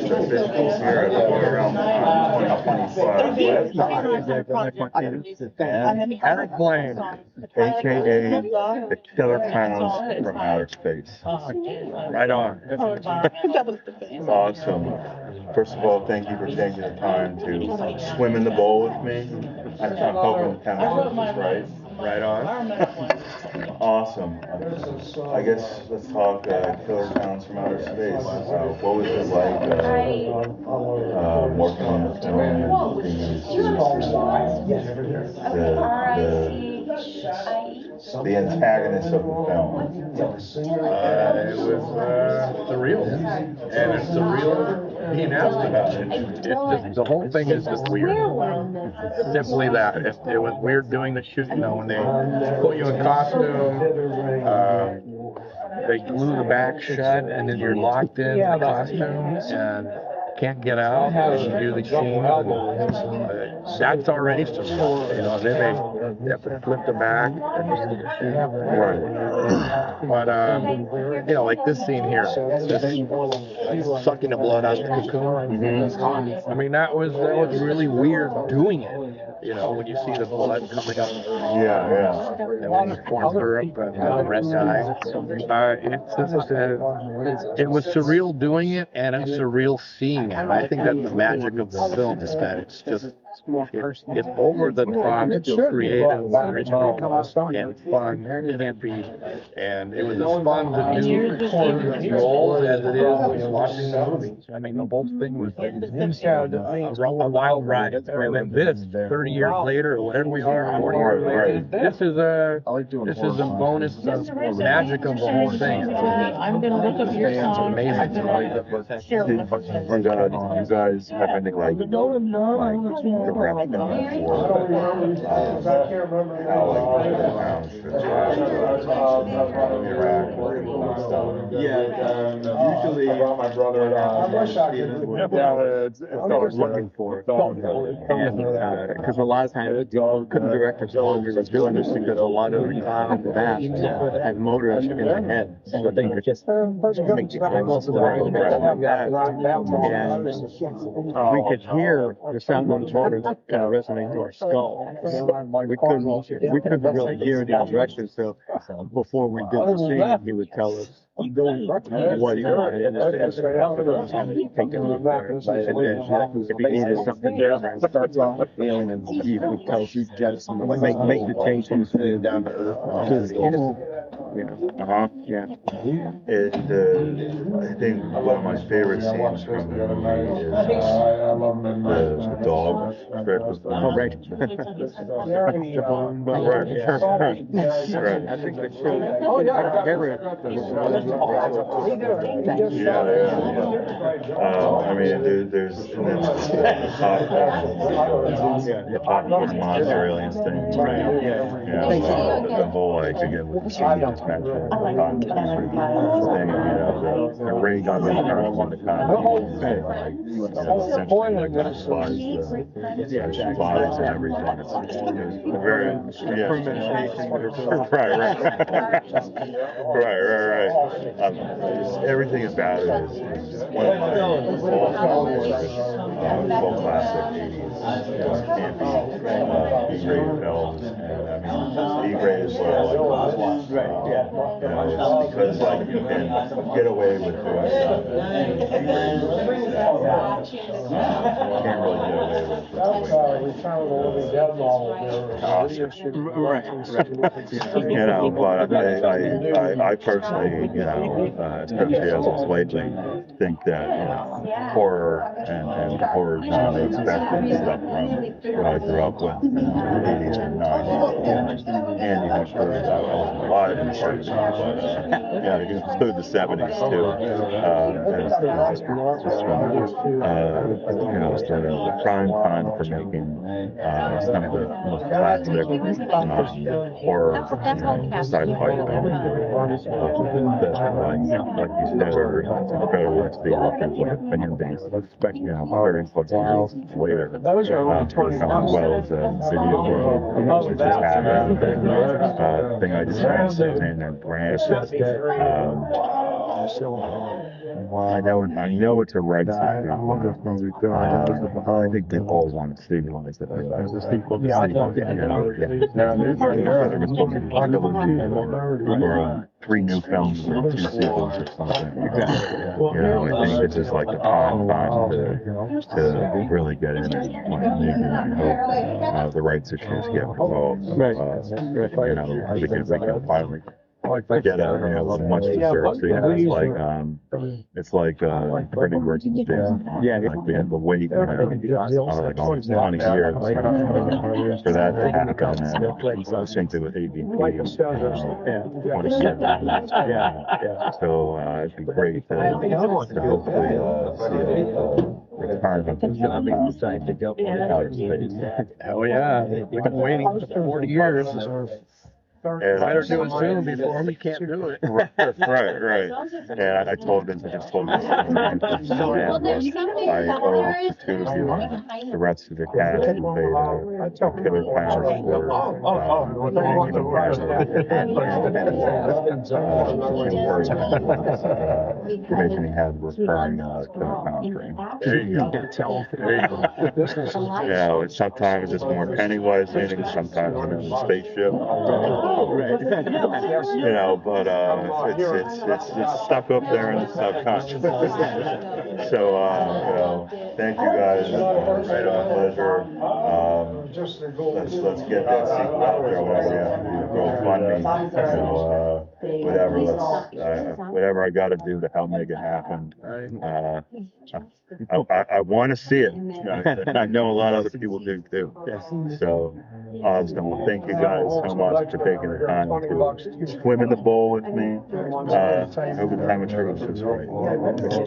official here at around 2025. And Eric Blaine, aka the Killer Clowns from Outer Space. Right on. Awesome. First of all, thank you for taking the time to swim in the bowl with me. I'm hoping the chemistry is right. Right on. Awesome. I guess let's talk Killer Clowns from Outer Space. What was it like working on the film and being the antagonist of the film? It was surreal, and it's surreal being asked about it. It's just, the whole thing is just weird. Simply that. It was weird doing the shoot, when they put you in costume, they glue the back shut, and then you're locked in the costume and can't get out and you do the scene. That's already surreal, then they have to flip the back and do the scene. Right. But like this scene here, just sucking the blood out of the cocoon. I mean, that was really weird doing it. When you see the blood coming up. Yeah. And then you form her up and the red eye. It was surreal doing it, and it's surreal seeing it. I think that's the magic of the film, is that it's just it's over the top, creative, original, and fun, campy, and it was as fun to do the roles as it is watching the movie. I mean, the whole thing was a wild ride. And then this, 30 years later, or whatever we are, 40 years later, this is a bonus magic of the whole thing. I'm gonna look up your song. Amazing. You guys have anything like direction for usually my brother it's what I was looking for. Because a lot of times couldn't direct ourselves doing this because a lot of the that had motors in the head, so they could just make you close to the and we could hear the sound of the motors kind of resonate to our skull. We couldn't really hear the direction, so before we did the scene, he would tell us what he wanted, and then take it over there. And then if he needed something different, and he would tell us he'd get some, make the changes down to earth. Yeah. I think one of my favorite scenes from the movie is the dog trick with the right. Right. I think they should. I mean, there's and then the top monster aliens thing, right? The whole like again with the thing, the ray gun on the bodies and everything. It's very right. Everything about it is one of my full classic 80s campy E-grade films, and I mean E-grade is what I like most. It's because like you can get away with doing stuff that E-grade can't really get away with. But I personally, especially as of lately, think that horror and horror genre expected stuff from what I grew up with in the 80s and 90s. And you include I was alive in part of it, but you include the 70s too. The prime time for making some of the most classic horror sci-fi films. Like you said, it's incredible to see what opinion based, especially 30 plus years later. As well as video which just happened. Thing I just ran and branches. Well, I know it's a right side. I think they all want to stabilize it. As a sequel to sequel. Or three new films or two sequels or something. You know, I think it's just like the time to really get in and like maybe I hope the rights issues get resolved. You know, we can finally get a much deserved. So yeah, it's like Freddie versus Jason. Yeah, Like we had to wait, like almost 20 years for that to happen. And same thing with ABP. 20 years. Yeah. So it'd be great to hopefully see a retirement of outer space. Oh yeah, we've been waiting for 40 years. Better do it soon before we can't do it. Right. And I told them, I just told them, I owe the two of you, the rest of the cast, who paid killer pounds for making me have recurring killer pound dream. There you go. There you go. Yeah, sometimes it's more Pennywise meaning, sometimes I'm in the spaceship. You know, but it's stuck up there in the subconscious. So you know, thank you guys. Right on, pleasure. Let's get that sequel out there. Whatever we have to do to GoFundMe. You know, whatever. Whatever I got to do to help make it happen. I want to see it. I know a lot of other people do too. So I just want to thank you guys so much for taking the time to swim in the bowl with me. I hope the time of truth is right.